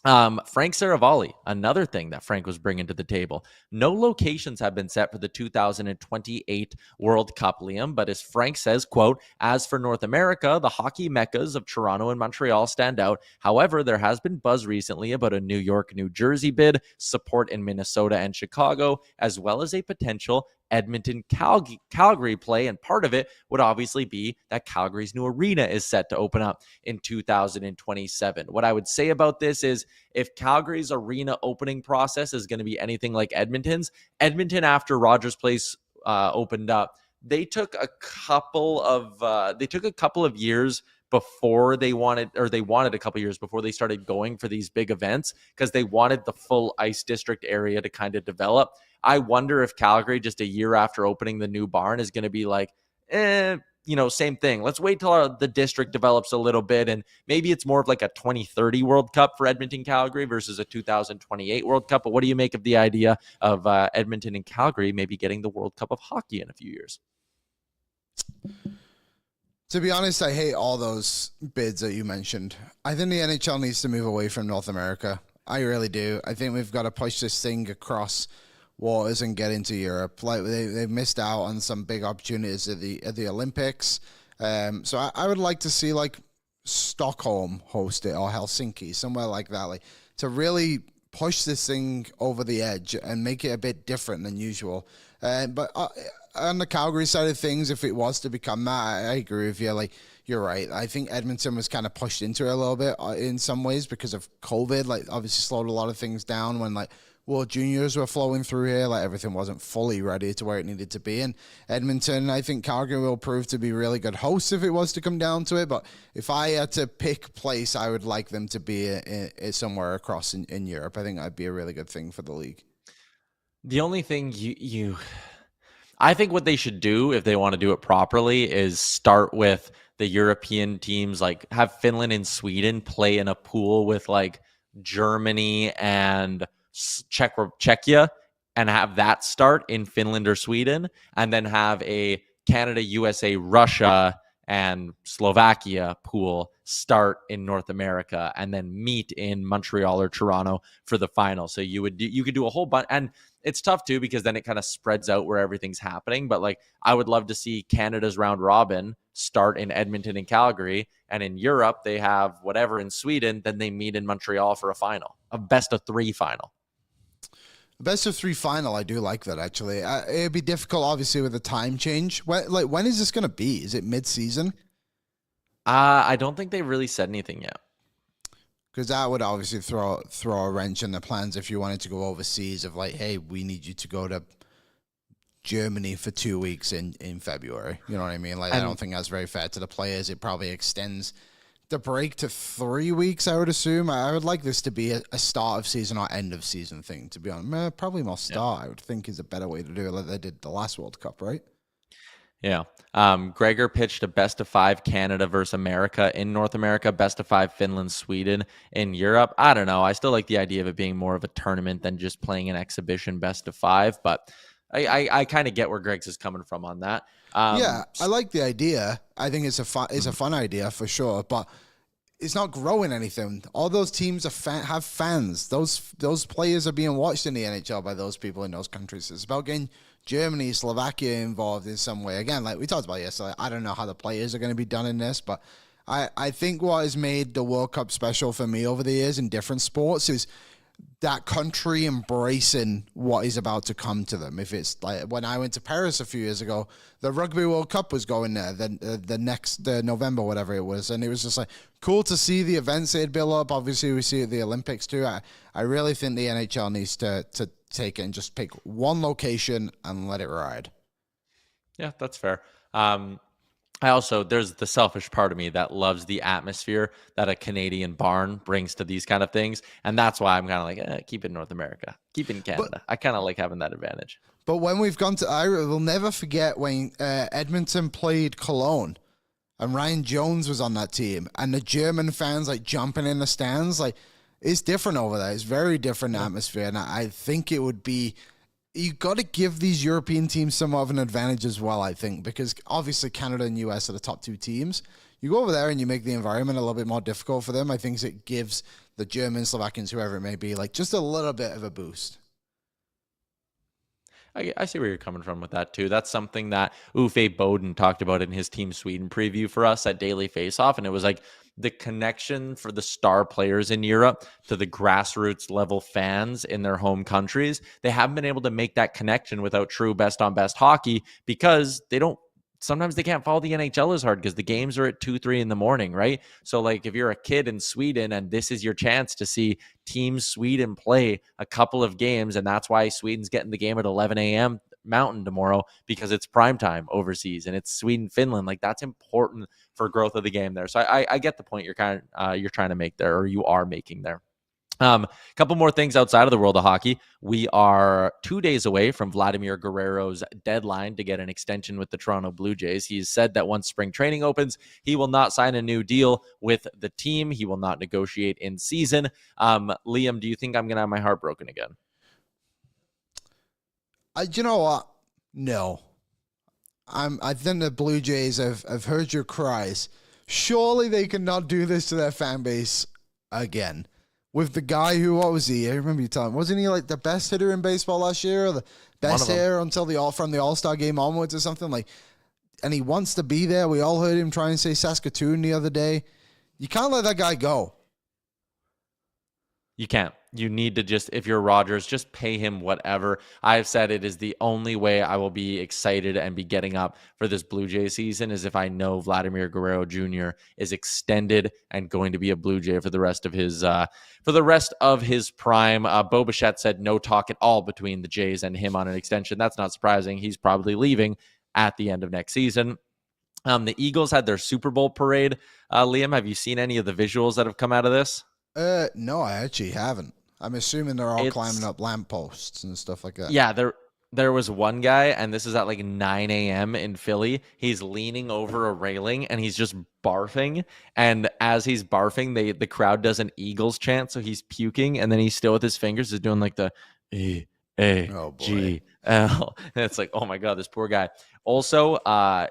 Frank Saravalli, another thing that Frank was bringing to the table. No locations have been set for the 2028 World Cup, Liam, but as Frank says, quote, as for North America, the hockey meccas of Toronto and Montreal stand out. However, there has been buzz recently about a New York, New Jersey bid, support in Minnesota and Chicago, as well as a potential Edmonton, Calgary play, and part of it would obviously be that Calgary's new arena is set to open up in 2027. What I would say about this is if Calgary's arena opening process is going to be anything like Edmonton's, Edmonton after Rogers Place opened up, they took a couple of years before they wanted a couple years before they started going for these big events because they wanted the full ice district area to kind of develop. I wonder if Calgary, just a year after opening the new barn, is going to be like, same thing. Let's wait till the district develops a little bit, and maybe it's more of like a 2030 World Cup for Edmonton, Calgary versus a 2028 World Cup. But what do you make of the idea of Edmonton and Calgary maybe getting the World Cup of hockey in a few years? To be honest, I hate all those bids that you mentioned. I think the NHL needs to move away from North America. I really do. I think we've got to push this thing across waters and get into Europe. Like they've missed out on some big opportunities at the Olympics. So I would like to see like Stockholm host it or Helsinki, somewhere like that, like to really push this thing over the edge and make it a bit different than usual. But on the Calgary side of things, if it was to become that, I agree with you. Like, you're right. I think Edmonton was kind of pushed into it a little bit in some ways because of COVID. Like, obviously slowed a lot of things down when, like, World Juniors were flowing through here. Like, everything wasn't fully ready to where it needed to be. And Edmonton, I think Calgary will prove to be really good hosts if it was to come down to it. But if I had to pick place, I would like them to be somewhere across in Europe. I think that'd be a really good thing for the league. The only thing I think what they should do if they want to do it properly is start with the European teams, like have Finland and Sweden play in a pool with like Germany and Czechia and have that start in Finland or Sweden, and then have a Canada, USA, Russia, and Slovakia pool start in North America, and then meet in Montreal or Toronto for the final. So you could do a whole bunch, and it's tough too because then it kind of spreads out where everything's happening. But like, I would love to see Canada's round robin start in Edmonton and Calgary, and in Europe they have whatever in Sweden, then they meet in Montreal for a final, a best of 3 final. Best of 3 final, I do like that, actually. It'd be difficult, obviously, with the time change. When is this going to be? Is it mid-season? I don't think they really said anything yet. Because that would obviously throw a wrench in the plans if you wanted to go overseas of like, hey, we need you to go to Germany for 2 weeks in February. You know what I mean? Like, I don't think that's very fair to the players. It probably extends the break to 3 weeks, I would assume. I would like this to be a start of season or end of season thing, to be honest. Probably more start, I would think, is a better way to do it, like they did the last World Cup, right? Yeah. Gregor pitched a best of 5 Canada versus America in North America, best of 5 Finland, Sweden in Europe. I don't know. I still like the idea of it being more of a tournament than just playing an exhibition best of 5, but I kind of get where Greg's is coming from on that. Yeah, I like the idea. I think it's a fun idea for sure, but it's not growing anything. All those teams have fans. Those players are being watched in the NHL by those people in those countries. It's about getting Germany, Slovakia involved in some way. Again, like we talked about yesterday, I don't know how the players are going to be done in this, but I think what has made the World Cup special for me over the years in different sports is that country embracing what is about to come to them. If it's like when I went to Paris a few years ago, the Rugby World Cup was going there, the next November, whatever it was, and it was just like cool to see the events they'd build up. Obviously, we see it at the Olympics too. I really think the NHL needs to take it and just pick one location and let it ride. Yeah, that's fair. There's the selfish part of me that loves the atmosphere that a Canadian barn brings to these kind of things. And that's why I'm kind of like, keep it in North America, keep it in Canada. I kind of like having that advantage. But when we've gone to, I will never forget when Edmonton played Cologne and Ryan Jones was on that team and the German fans like jumping in the stands. Like, it's different over there. It's very different atmosphere. And I think it would be, you got to give these European teams somewhat of an advantage as well, I think, because obviously Canada and US are the top 2 teams. You go over there and you make the environment a little bit more difficult for them. I think it gives the Germans, Slovakians, whoever it may be, like just a little bit of a boost. I see where you're coming from with that too. That's something that Uffe Boden talked about in his Team Sweden preview for us at Daily Faceoff, and it was like the connection for the star players in Europe to the grassroots level fans in their home countries. They haven't been able to make that connection without true best on best hockey because sometimes they can't follow the NHL as hard because the games are at 2-3 in the morning, right? So like if you're a kid in Sweden and this is your chance to see Team Sweden play a couple of games, and that's why Sweden's getting the game at 11 a.m. Mountain tomorrow because it's prime time overseas and it's Sweden, Finland. Like that's important for growth of the game there. So I get the point you're trying to make there, or you are making there. Couple more things outside of the world of hockey. We are 2 days away from Vladimir Guerrero's deadline to get an extension with the Toronto Blue Jays. He's said that once spring training opens, he will not sign a new deal with the team. He will not negotiate in season. Liam, do you think I'm going to have my heart broken again? You know what? No. I think the Blue Jays have heard your cries. Surely they cannot do this to their fan base again. With the guy who, what was he? I remember you telling me, wasn't he like the best hitter in baseball last year, or the best hitter until from the All-Star game onwards or something like? And he wants to be there. We all heard him try and say Saskatoon the other day. You can't let that guy go. You can't. You need to just, if you're Rogers, just pay him whatever. I've said it is the only way I will be excited and be getting up for this Blue Jay season is if I know Vladimir Guerrero Jr. is extended and going to be a Blue Jay for the rest of his prime. Bo Bichette said no talk at all between the Jays and him on an extension. That's not surprising. He's probably leaving at the end of next season. The Eagles had their Super Bowl parade. Liam, have you seen any of the visuals that have come out of this? No, I actually haven't. I'm assuming they're all climbing up lampposts and stuff like that. Yeah, there was one guy, and this is at like 9 a.m. in Philly. He's leaning over a railing, and he's just barfing. And as he's barfing, the crowd does an Eagles chant, so he's puking, and then he's still with his fingers is doing like the Oh, boy. A-G-L. And it's like, oh my God, this poor guy. Also,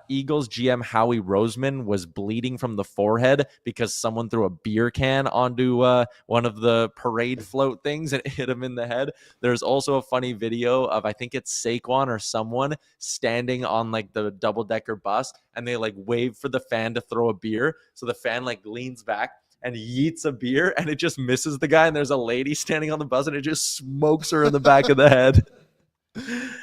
Eagles GM Howie Roseman was bleeding from the forehead because someone threw a beer can onto one of the parade float things and it hit him in the head. There's also a funny video of, I think it's Saquon or someone standing on like the double-decker bus, and they like wave for the fan to throw a beer. So the fan like leans back and yeets a beer, and it just misses the guy, and there's a lady standing on the bus, and it just smokes her in the back of the head.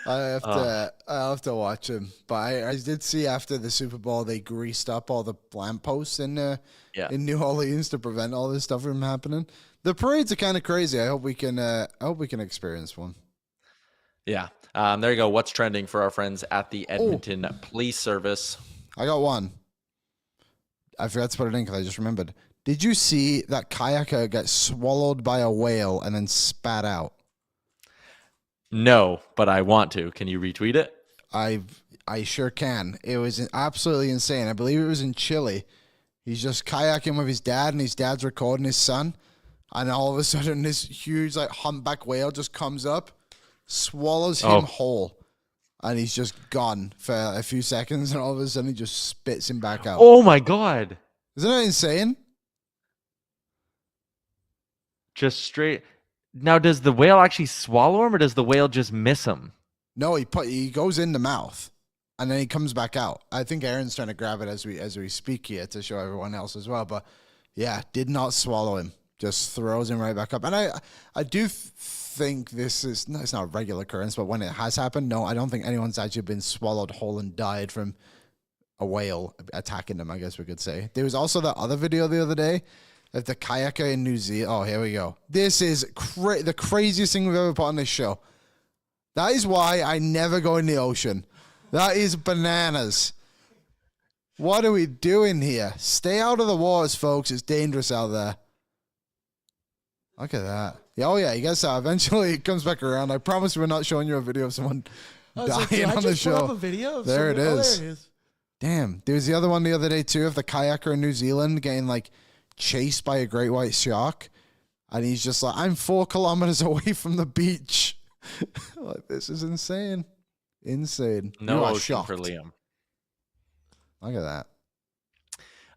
I have to watch him. But I did see after the Super Bowl they greased up all the lampposts in New Orleans to prevent all this stuff from happening. The parades are kind of crazy. I hope we can experience one. Yeah. There you go. What's trending for our friends at the Edmonton Police Service? I got one. I forgot to put it in because I just remembered. Did you see that kayaker get swallowed by a whale and then spat out? No, but I want to. Can you retweet it? I sure can. It was absolutely insane. I believe it was in Chile. He's just kayaking with his dad, and his dad's recording his son. And all of a sudden, this huge like humpback whale just comes up, swallows him whole, and he's just gone for a few seconds. And all of a sudden, he just spits him back out. Oh my God! Isn't that insane? Just straight. Now, does the whale actually swallow him, or does the whale just miss him? No, he goes in the mouth, and then he comes back out. I think Aaron's trying to grab it as we speak here to show everyone else as well. But yeah, did not swallow him. Just throws him right back up. And I do think it's not a regular occurrence, but when it has happened, no, I don't think anyone's actually been swallowed whole and died from a whale attacking them, I guess we could say. There was also that other video the other day of the kayaker in New Zealand. Oh, here we go. This is the craziest thing we've ever put on this show. That is why I never go in the ocean. That is bananas. What are we doing here? Stay out of the waters, folks. It's dangerous out there. Look at that. Yeah, oh, yeah, you guys saw. Eventually, it comes back around. I promise we're not showing you a video of someone dying on the show. Up a video of there it is. There it is. Damn. There was the other one the other day, too, of the kayaker in New Zealand getting, like, chased by a great white shark. And he's just like, I'm 4 kilometers away from the beach. Like, this is insane. Insane. No you are ocean shocked. for Liam. Look at that.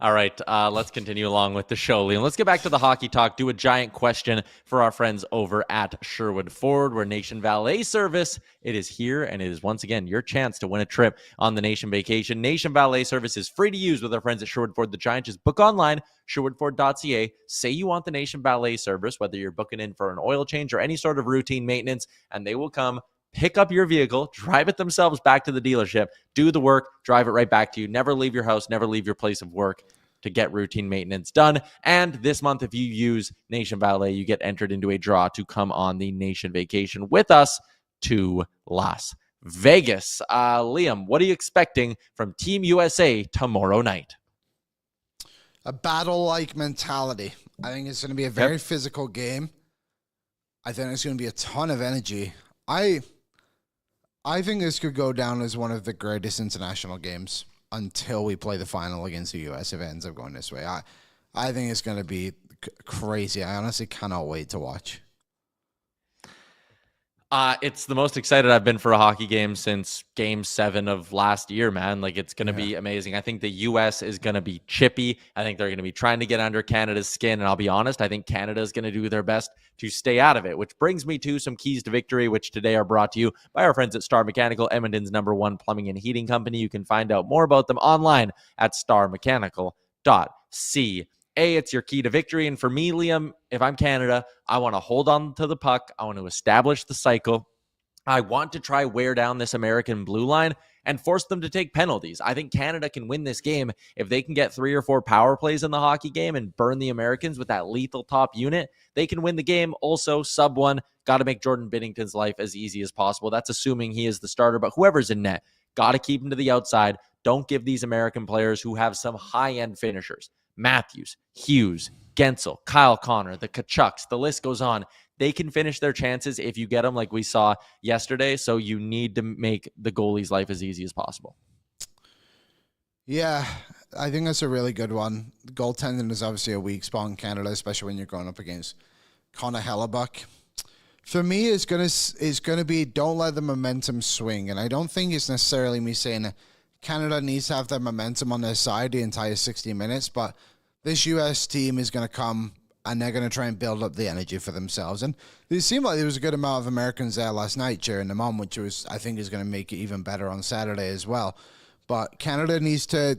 All right, let's continue along with the show, Liam. Let's get back to the hockey talk. Do a giant question for our friends over at Sherwood Ford, where Nation Valet Service, it is here, and it is once again your chance to win a trip on the Nation vacation. Nation Valet Service is free to use with our friends at Sherwood Ford the Giant. Just book online, sherwoodford.ca. Say you want the Nation Valet Service, whether you're booking in for an oil change or any sort of routine maintenance, and they will come pick up your vehicle, drive it themselves back to the dealership, do the work, drive it right back to you. Never leave your house, never leave your place of work to get routine maintenance done. And this month, if you use Nation Valet, you get entered into a draw to come on the Nation vacation with us to Las Vegas. Liam, what are you expecting from Team USA tomorrow night? A battle-like mentality. I think it's going to be a very physical game. I think it's going to be a ton of energy. I think this could go down as one of the greatest international games until we play the final against the U.S. if it ends up going this way. I think it's going to be crazy. I honestly cannot wait to watch. It's the most excited I've been for a hockey game since Game 7 of last year, man. Like, it's going to be amazing. I think the U.S. is going to be chippy. I think they're going to be trying to get under Canada's skin. And I'll be honest, I think Canada is going to do their best to stay out of it, which brings me to some keys to victory, which today are brought to you by our friends at Star Mechanical, Edmonton's #1 plumbing and heating company. You can find out more about them online at starmechanical.ca. It's your key to victory. And for me, Liam, if I'm Canada, I want to hold on to the puck. I want to establish the cycle. I want to try wear down this American blue line and force them to take penalties. I think Canada can win this game if they can get 3 or 4 power plays in the hockey game and burn the Americans with that lethal top unit. They can win the game. Also, sub 1, got to make Jordan Binnington's life as easy as possible. That's assuming he is the starter, but whoever's in net, got to keep him to the outside. Don't give these American players who have some high-end finishers, Matthews, Hughes, Gensel, Kyle Connor, the Tkachuks, the list goes on. They can finish their chances if you get them like we saw yesterday, so you need to make the goalie's life as easy as possible. Yeah, I think that's a really good one. Goaltending is obviously a weak spot in Canada, especially when you're going up against Connor Hellebuck. For me, it's gonna be don't let the momentum swing, and I don't think it's necessarily me saying Canada needs to have their momentum on their side the entire 60 minutes, but this U.S. team is gonna come and they're gonna try and build up the energy for themselves. And it seemed like there was a good amount of Americans there last night cheering them on, which I think is gonna make it even better on Saturday as well. But Canada needs to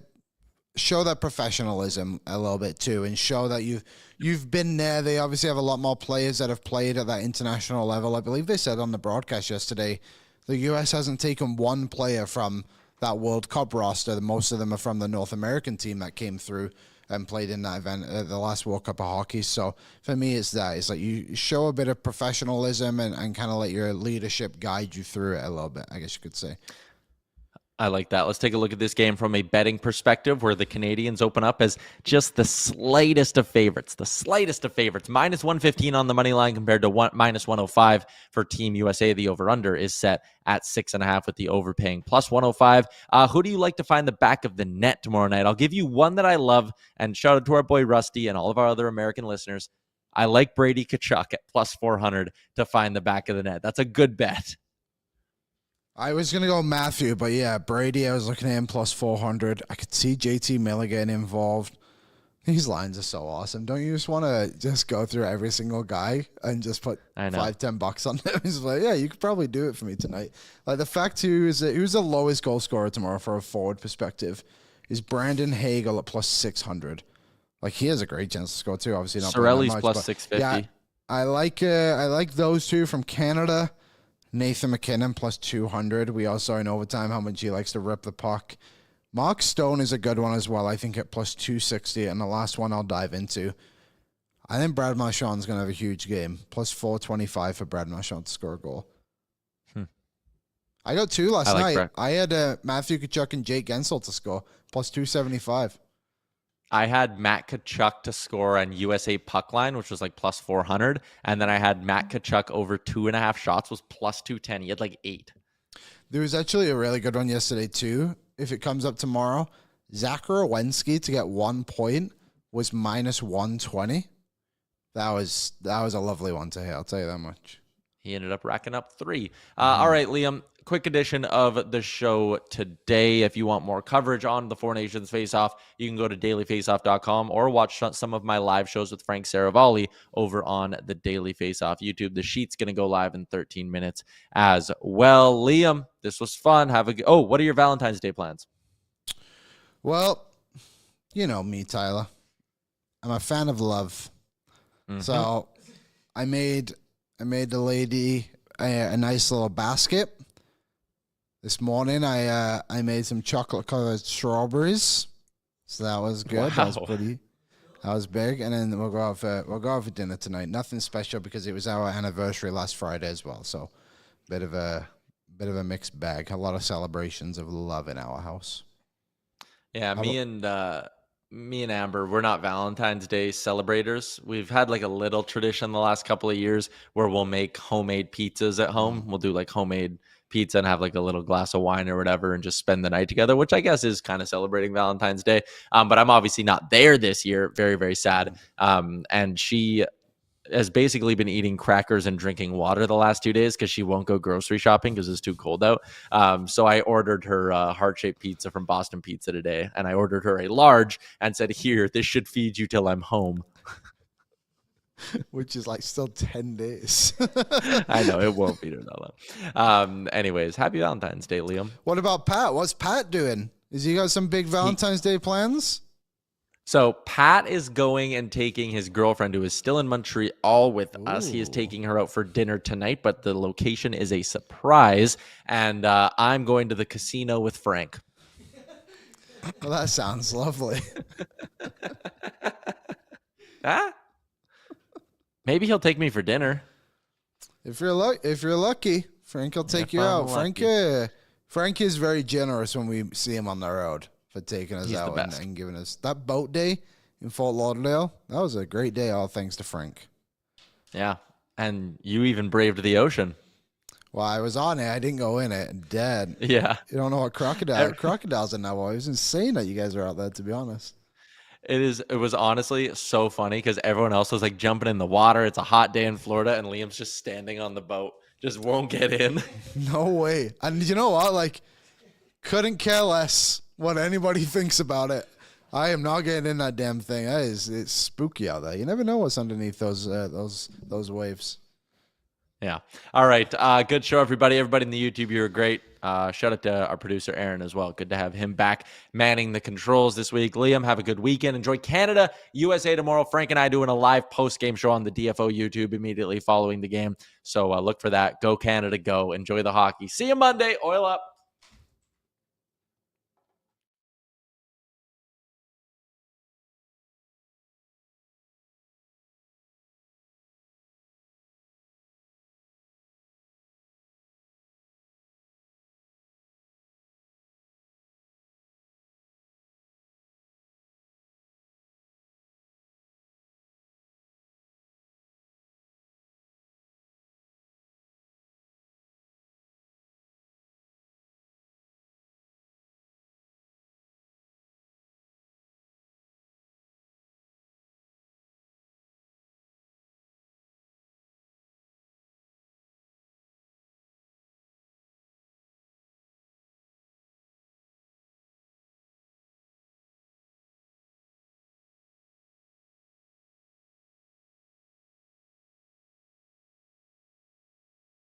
show that professionalism a little bit too, and show that you've been there. They obviously have a lot more players that have played at that international level. I believe they said on the broadcast yesterday, the U.S. hasn't taken one player from that World Cup roster. Most of them are from the North American team that came through and played in that event, the last World Cup of hockey. So for me, it's like you show a bit of professionalism and kind of let your leadership guide you through it a little bit, I guess you could say. I like that. Let's take a look at this game from a betting perspective, where the Canadians open up as just the slightest of favorites. Minus 115 on the money line compared to minus 105 for Team USA. The over-under is set at 6.5 with the overpaying plus 105. Who do you like to find the back of the net tomorrow night? I'll give you one that I love, and shout out to our boy Rusty and all of our other American listeners. I like Brady Tkachuk at plus 400 to find the back of the net. That's a good bet. I was going to go Matthew, but yeah, Brady, I was looking at him plus 400. I could see JT Miller getting involved. These lines are so awesome. Don't you just want to just go through every single guy and just put $5-10 on them? He's like, yeah, you could probably do it for me tonight. Like the fact too is that who's the lowest goal scorer tomorrow for a forward perspective is Brandon Hagel at plus 600. Like he has a great chance to score too. Obviously not Sorelli's much, plus 650. Yeah, I like those two from Canada. Nathan McKinnon plus 200. We all saw in overtime how much he likes to rip the puck. Mark Stone is a good one as well, I think at plus 260. And the last one I'll dive into. I think Brad Marchand's going to have a huge game. Plus 425 for Brad Marchand to score a goal. I got two last night. Brad. I had Matthew Tkachuk and Jake Gensel to score. Plus 275. I had Matt Tkachuk to score on USA puck line, which was like plus 400. And then I had Matt Tkachuk over 2.5 shots was plus 210. He had like 8. There was actually a really good one yesterday too. If it comes up tomorrow, Zach Werenski to get 1 point was minus 120. That was a lovely one to hear. I'll tell you that much. He ended up racking up 3. All right, Liam. Quick edition of the show today. If you want more coverage on the Four Nations Faceoff, you can go to dailyfaceoff.com or watch some of my live shows with Frank Saravalli over on the Daily Faceoff YouTube. The sheet's going to go live in 13 minutes as well. Liam, this was fun. What are your Valentine's Day plans? Well, you know me, Tyler. I'm a fan of love. Mm-hmm. So I made the lady a nice little basket. This morning, I made some chocolate-covered strawberries, so that was good. Wow. That was big. And then we'll go out for dinner tonight. Nothing special because it was our anniversary last Friday as well. So, bit of a mixed bag. A lot of celebrations of love in our house. Yeah, me and Amber, we're not Valentine's Day celebrators. We've had like a little tradition the last couple of years where we'll make homemade pizzas at home. We'll do like homemade pizza and have like a little glass of wine or whatever and just spend the night together, which I guess is kind of celebrating Valentine's Day. But I'm obviously not there this year. Very, very sad. And she has basically been eating crackers and drinking water the last 2 days because she won't go grocery shopping because it's too cold out. So I ordered her heart-shaped pizza from Boston Pizza today, and I ordered her a large and said, here, this should feed you till I'm home. Which is like still 10 days. I know, it won't feed her that long. Anyways, happy Valentine's Day, Liam. What about Pat? What's Pat doing? Is he got some big Valentine's Day plans? So Pat is going and taking his girlfriend, who is still in Montreal with us. He is taking her out for dinner tonight, but the location is a surprise. And I'm going to the casino with Frank. Well, that sounds lovely. Maybe he'll take me for dinner. If you're lucky, Frank will take you out. Frank is very generous when we see him on the road for taking us out and giving us that boat day in Fort Lauderdale. That was a great day, all thanks to Frank. Yeah, and you even braved the ocean. Well, I was on it. I didn't go in it. Dad. Yeah. You don't know what crocodiles are now. It was insane that you guys are out there, to be honest. It was honestly so funny because everyone else was like jumping in the water. It's a hot day in Florida, and Liam's just standing on the boat, just won't get in. No way. And you know what? Like, couldn't care less what anybody thinks about it. I am not getting in that damn thing. It's spooky out there. You never know what's underneath those waves. Yeah. All right. Good show, everybody. Everybody in the YouTube, you were great. Shout out to our producer, Aaron, as well. Good to have him back manning the controls this week. Liam, have a good weekend. Enjoy Canada, USA tomorrow. Frank and I doing a live post-game show on the DFO YouTube immediately following the game. So look for that. Go Canada, go. Enjoy the hockey. See you Monday. Oil up.